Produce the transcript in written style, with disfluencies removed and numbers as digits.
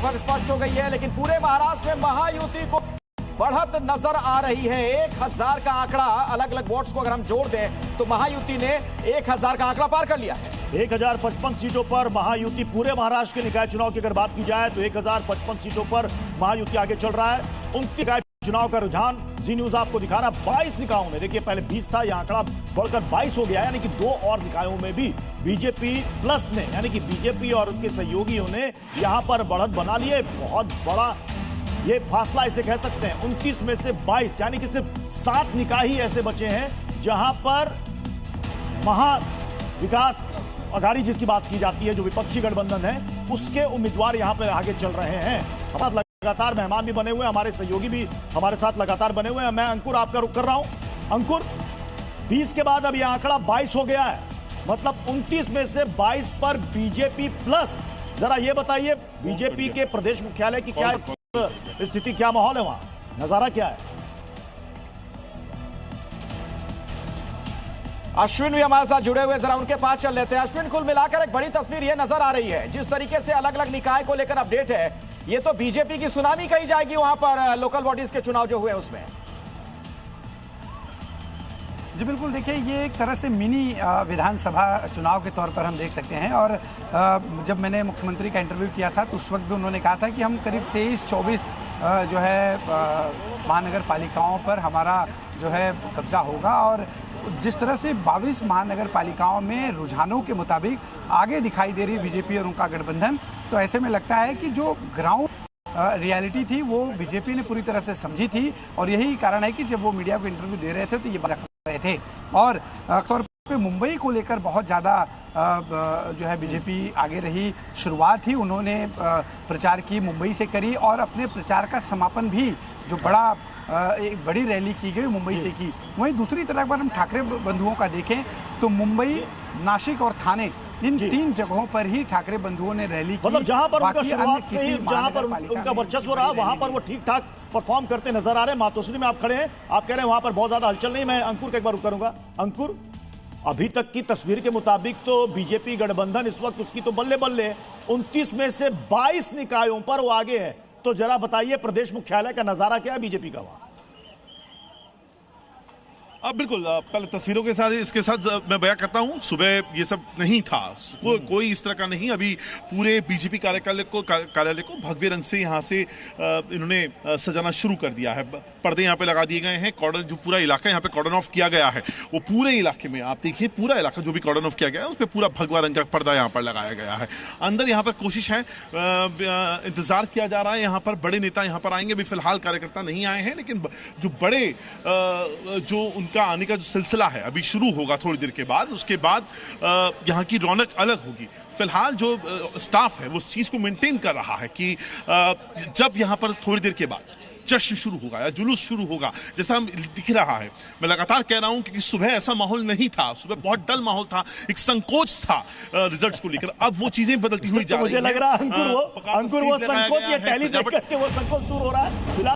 लगभग स्पष्ट हो गई है, लेकिन पूरे महाराष्ट्र में महायुति को बढ़त नजर आ रही है। 1000 का आंकड़ा, अलग अलग वोट्स को अगर हम जोड़ दें तो महायुति ने 1000 का आंकड़ा पार कर लिया है। 1055 सीटों पर महायुति, पूरे महाराष्ट्र के निकाय चुनाव की अगर बात की जाए तो 1055 सीटों पर महायुति आगे चल रहा है। 29 निकाय चुनाव का रुझान जी न्यूज आपको दिखा रहा है। 22 निकायों में, देखिए पहले 20 था, यह आंकड़ा बढ़कर 22 हो गया है, यानी कि 2 और निकायों में भी बीजेपी प्लस ने, यानी कि बीजेपी और उनके सहयोगियों ने यहां पर बढ़त बना ली है। बहुत बड़ा ये फासला इसे कह सकते हैं। 29 में से 22, यानी कि सिर्फ 7 निकाय ही ऐसे बचे हैं जहां पर महा विकास अघाड़ी जिसकी बात की जाती है, जो विपक्षी गठबंधन है, उसके उम्मीदवार यहां पर आगे चल रहे हैं। हमारे लगातार मेहमान भी बने हुए हैं, हमारे सहयोगी भी हमारे साथ लगातार बने हुए हैं। मैं अंकुर आपका रुख कर रहा हूं। अंकुर, 20 के बाद अब यह आंकड़ा 22 हो गया है, मतलब 29 में से 22 पर बीजेपी प्लस। जरा ये बताइए, बीजेपी के प्रदेश मुख्यालय की क्या स्थिति, क्या माहौल है वहां, नजारा क्या है? अश्विन भी हमारे साथ जुड़े हुए, जरा उनके पास चल लेते हैं। अश्विन, कुल मिलाकर एक बड़ी तस्वीर ये नजर आ रही है, जिस तरीके से अलग अलग निकाय को लेकर अपडेट है, ये तो बीजेपी की सुनामी कही जाएगी वहां पर लोकल बॉडीज के चुनाव जो हुए उसमें। जी बिल्कुल, देखिए ये एक तरह से मिनी विधानसभा चुनाव के तौर पर हम देख सकते हैं। और जब मैंने मुख्यमंत्री का इंटरव्यू किया था तो उस वक्त भी उन्होंने कहा था कि हम करीब 23-24 जो है महानगर पालिकाओं पर हमारा जो है कब्जा होगा। और जिस तरह से 22 महानगर पालिकाओं में रुझानों के मुताबिक आगे दिखाई दे रही बीजेपी और उनका गठबंधन, तो ऐसे में लगता है कि जो ग्राउंड रियलिटी थी वो बीजेपी ने पूरी तरह से समझी थी। और यही कारण है कि जब वो मीडिया को इंटरव्यू दे रहे थे तो ये रख रहे थे। और तौर पे मुंबई को लेकर बहुत ज़्यादा जो है बीजेपी आगे रही। शुरुआत ही उन्होंने प्रचार की मुंबई से करी, और अपने प्रचार का समापन भी जो एक बड़ी रैली की गई मुंबई से की। वहीं दूसरी तरफ अगर हम ठाकरे बंधुओं का देखें तो मुंबई, नासिक और थाने, इन 3 जगहों पर ही ठाकरे बंधुओं ने रैली की। मतलब जहां पर उनका शुरुआत से ही, जहां पर उनका वर्चस्व रहा, वहां पर वो ठीक ठाक परफॉर्म करते नजर आ रहे हैं। मातोश्री में आप खड़े हैं, आप कह रहे हैं वहां पर बहुत ज्यादा हलचल नहीं। मैं अंकुर का एक बार करूंगा। अंकुर, अभी तक की तस्वीर के मुताबिक तो बीजेपी गठबंधन इस वक्त उसकी तो बल्ले बल्ले, 29 में से 22 निकायों पर वो आगे है। तो जरा बताइए प्रदेश मुख्यालय का नजारा क्या है बीजेपी का वहां? अब बिल्कुल, पहले तस्वीरों के साथ इसके साथ मैं बयां करता हूं, सुबह ये सब नहीं था, कोई इस तरह का नहीं। अभी पूरे बीजेपी कार्यालय को भगवे रंग से यहाँ से इन्होंने सजाना शुरू कर दिया है। पर्दे यहाँ पे लगा दिए गए हैं। कॉर्डन, जो पूरा इलाका यहाँ पे कॉर्डन ऑफ किया गया है, वो पूरे इलाके में आप देखिए, पूरा इलाका जो भी कॉर्डन ऑफ किया गया है उस पर पूरा भगवा रंग का पर्दा यहाँ पर लगाया गया है। अंदर यहाँ पर कोशिश है, इंतजार किया जा रहा है, यहाँ पर बड़े नेता यहाँ पर आएंगे। अभी फिलहाल कार्यकर्ता नहीं आए हैं, लेकिन जो बड़े जो उनका आने का जो सिलसिला है अभी शुरू होगा थोड़ी देर के बाद। उसके बाद यहाँ की रौनक अलग होगी। फिलहाल जो स्टाफ है वो उस चीज को मेंटेन कर रहा है कि जब यहाँ पर थोड़ी देर के बाद जश्न शुरू होगा या जुलूस शुरू होगा, जैसा दिख रहा है, मैं लगातार कह रहा हूं कि सुबह ऐसा माहौल नहीं था। सुबह बहुत डल माहौल था, एक संकोच था रिजल्ट्स को लेकर। अब वो चीजें बदलती हुई जा रही हैं। मुझे लग रहा है अंकुर वो संकोच, ये टैली देख करके वो संकोच दूर हो रहा है।